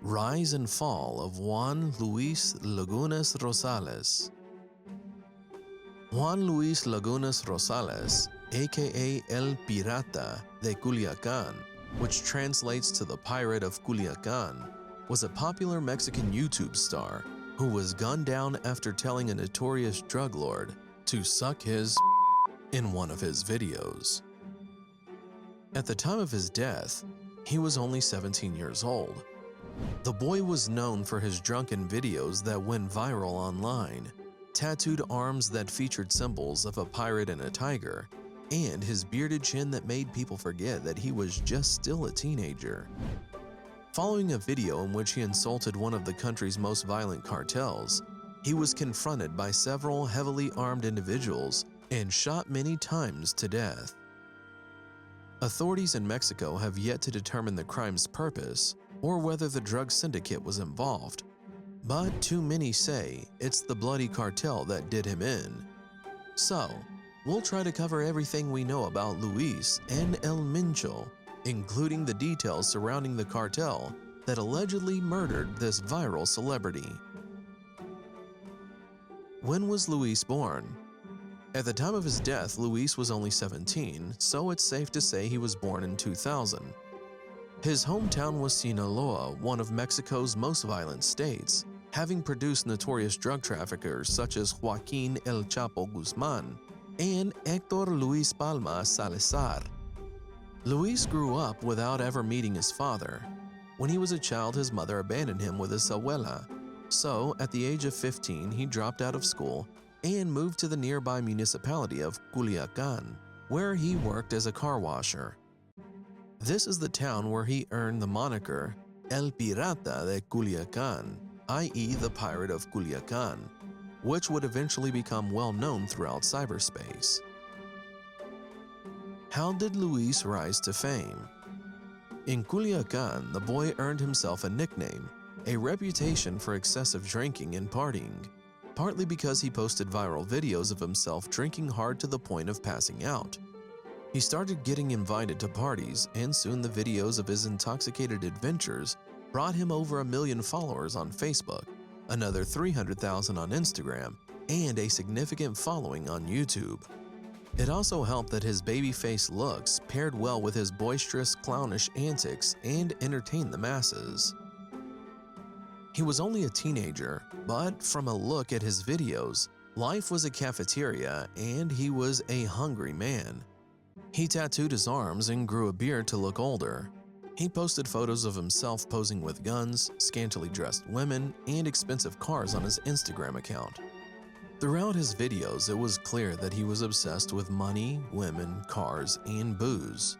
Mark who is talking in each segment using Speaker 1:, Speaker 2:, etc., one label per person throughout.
Speaker 1: Rise and fall of Juan Luis Lagunas Rosales. Juan Luis Lagunas Rosales, aka El Pirata de Culiacán, which translates to the Pirate of Culiacán, was a popular Mexican YouTube star who was gunned down after telling a notorious drug lord to suck his in one of his videos. At the time of his death, he was only 17 years old. The boy was known for his drunken videos that went viral online, tattooed arms that featured symbols of a pirate and a tiger, and his bearded chin that made people forget that he was just still a teenager. Following a video in which he insulted one of the country's most violent cartels, he was confronted by several heavily armed individuals and shot many times to death. Authorities in Mexico have yet to determine the crime's purpose or whether the drug syndicate was involved, but too many say it's the bloody cartel that did him in. So, we'll try to cover everything we know about Luis and El Mincho, including the details surrounding the cartel that allegedly murdered this viral celebrity. When was Luis born? At the time of his death, Luis was only 17, so it's safe to say he was born in 2000. His hometown was Sinaloa, one of Mexico's most violent states, having produced notorious drug traffickers such as Joaquin El Chapo Guzman and Hector Luis Palma Salazar. Luis grew up without ever meeting his father. When he was a child, his mother abandoned him with his abuela, so at the age of 15 he dropped out of school and moved to the nearby municipality of Culiacán, where he worked as a car washer. This is the town where he earned the moniker El Pirata de Culiacán, i.e. the Pirate of Culiacán, which would eventually become well known throughout cyberspace. How did Luis rise to fame? In Culiacán, the boy earned himself a nickname, a reputation for excessive drinking and partying, partly because he posted viral videos of himself drinking hard to the point of passing out. He started getting invited to parties, and soon the videos of his intoxicated adventures brought him over 1 million followers on Facebook, another 300,000 on Instagram, and a significant following on YouTube. It also helped that his baby-face looks paired well with his boisterous, clownish antics and entertained the masses. He was only a teenager, but from a look at his videos, life was a cafeteria and he was a hungry man. He tattooed his arms and grew a beard to look older. He posted photos of himself posing with guns, scantily dressed women, and expensive cars on his Instagram account. Throughout his videos, it was clear that he was obsessed with money, women, cars, and booze.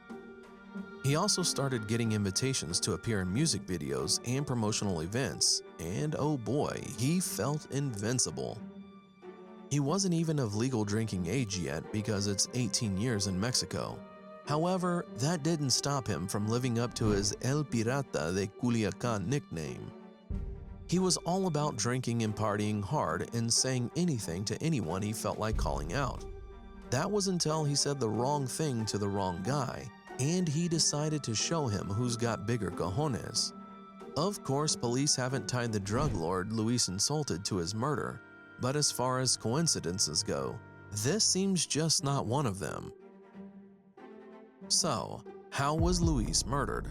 Speaker 1: He also started getting invitations to appear in music videos and promotional events, and oh boy, he felt invincible. He wasn't even of legal drinking age yet because it's 18 years in Mexico. However, that didn't stop him from living up to his El Pirata de Culiacán nickname. He was all about drinking and partying hard and saying anything to anyone he felt like calling out. That was until he said the wrong thing to the wrong guy, and he decided to show him who's got bigger cojones. Of course, police haven't tied the drug lord Luis insulted to his murder, but as far as coincidences go, this seems just not one of them. So, how was Luis murdered?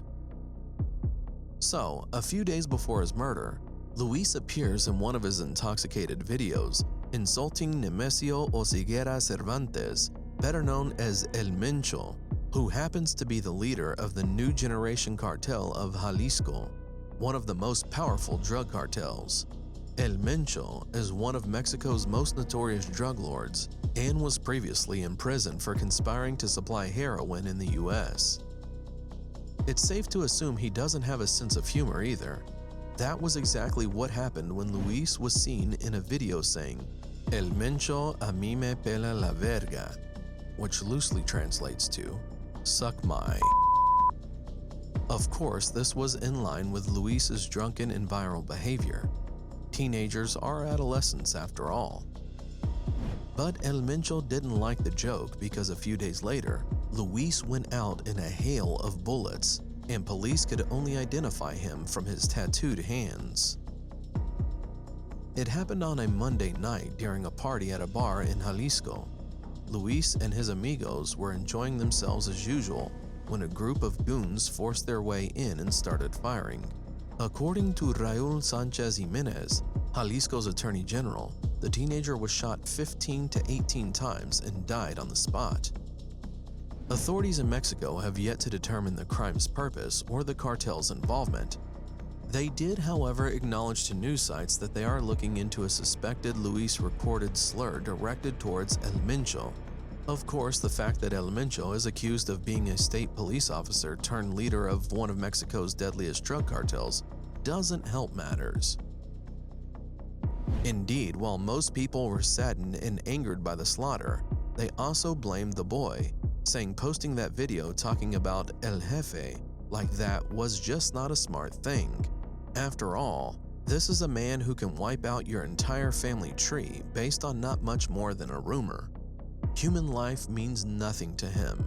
Speaker 1: So, a few days before his murder, Luis appears in one of his intoxicated videos, insulting Nemesio Oseguera Cervantes, better known as El Mencho, who happens to be the leader of the New Generation Cartel of Jalisco, one of the most powerful drug cartels. El Mencho is one of Mexico's most notorious drug lords and was previously in prison for conspiring to supply heroin in the US. It's safe to assume he doesn't have a sense of humor either. That was exactly what happened when Luis was seen in a video saying, El Mencho a mí me pela la verga, which loosely translates to, suck my. Of course, this was in line with Luis's drunken and viral behavior. Teenagers are adolescents after all. But El Mencho didn't like the joke because a few days later, Luis went out in a hail of bullets, and police could only identify him from his tattooed hands. It happened on a Monday night during a party at a bar in Jalisco. Luis and his amigos were enjoying themselves as usual when a group of goons forced their way in and started firing. According to Raul Sanchez Jimenez, Jalisco's attorney general, the teenager was shot 15 to 18 times and died on the spot. Authorities in Mexico have yet to determine the crime's purpose or the cartel's involvement. They did, however, acknowledge to news sites that they are looking into a suspected Luis recorded slur directed towards El Mencho. Of course, the fact that El Mencho is accused of being a state police officer turned leader of one of Mexico's deadliest drug cartels doesn't help matters. Indeed, while most people were saddened and angered by the slaughter, they also blamed the boy, saying posting that video talking about El Jefe like that was just not a smart thing. After all, this is a man who can wipe out your entire family tree based on not much more than a rumor. Human life means nothing to him.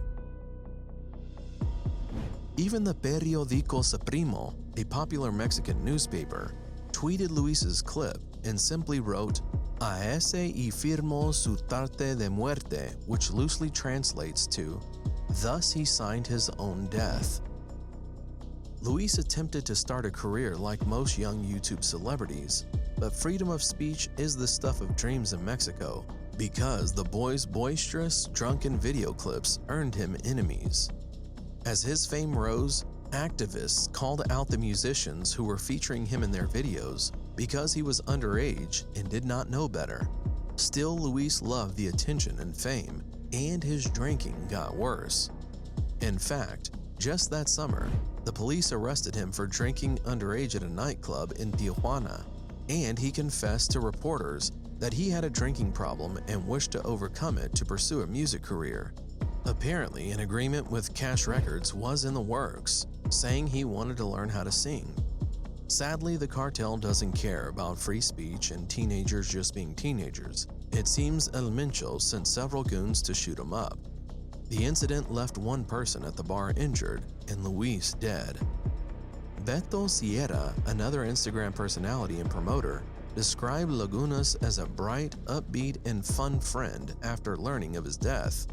Speaker 1: Even the Periódico Supremo, a popular Mexican newspaper, tweeted Luis's clip and simply wrote, "A ese y firmó su parte de muerte," which loosely translates to, "Thus he signed his own death." Luis attempted to start a career like most young YouTube celebrities, but freedom of speech is the stuff of dreams in Mexico, because the boy's boisterous, drunken video clips earned him enemies. As his fame rose, activists called out the musicians who were featuring him in their videos because he was underage and did not know better. Still, Luis loved the attention and fame, and his drinking got worse. In fact, just that summer, the police arrested him for drinking underage at a nightclub in Tijuana, and he confessed to reporters that he had a drinking problem and wished to overcome it to pursue a music career. Apparently, an agreement with Cash Records was in the works, saying he wanted to learn how to sing. Sadly, the cartel doesn't care about free speech and teenagers just being teenagers. It seems El Mencho sent several goons to shoot him up. The incident left one person at the bar injured and Luis dead. Beto Sierra, another Instagram personality and promoter, described Lagunas as a bright, upbeat, and fun friend after learning of his death.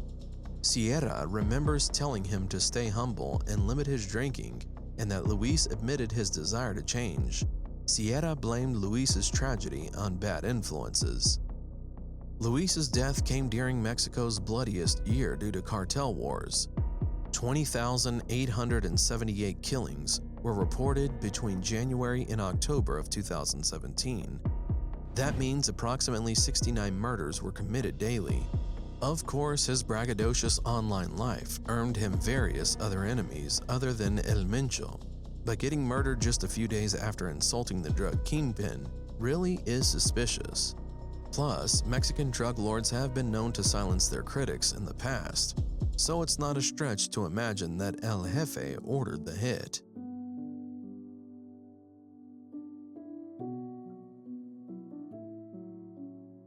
Speaker 1: Sierra remembers telling him to stay humble and limit his drinking, and that Luis admitted his desire to change. Sierra blamed Luis's tragedy on bad influences. Luis's death came during Mexico's bloodiest year due to cartel wars. 20,878 killings were reported between January and October of 2017. That means approximately 69 murders were committed daily. Of course, his braggadocious online life earned him various other enemies other than El Mencho, but getting murdered just a few days after insulting the drug kingpin really is suspicious. Plus, Mexican drug lords have been known to silence their critics in the past, so it's not a stretch to imagine that El Jefe ordered the hit.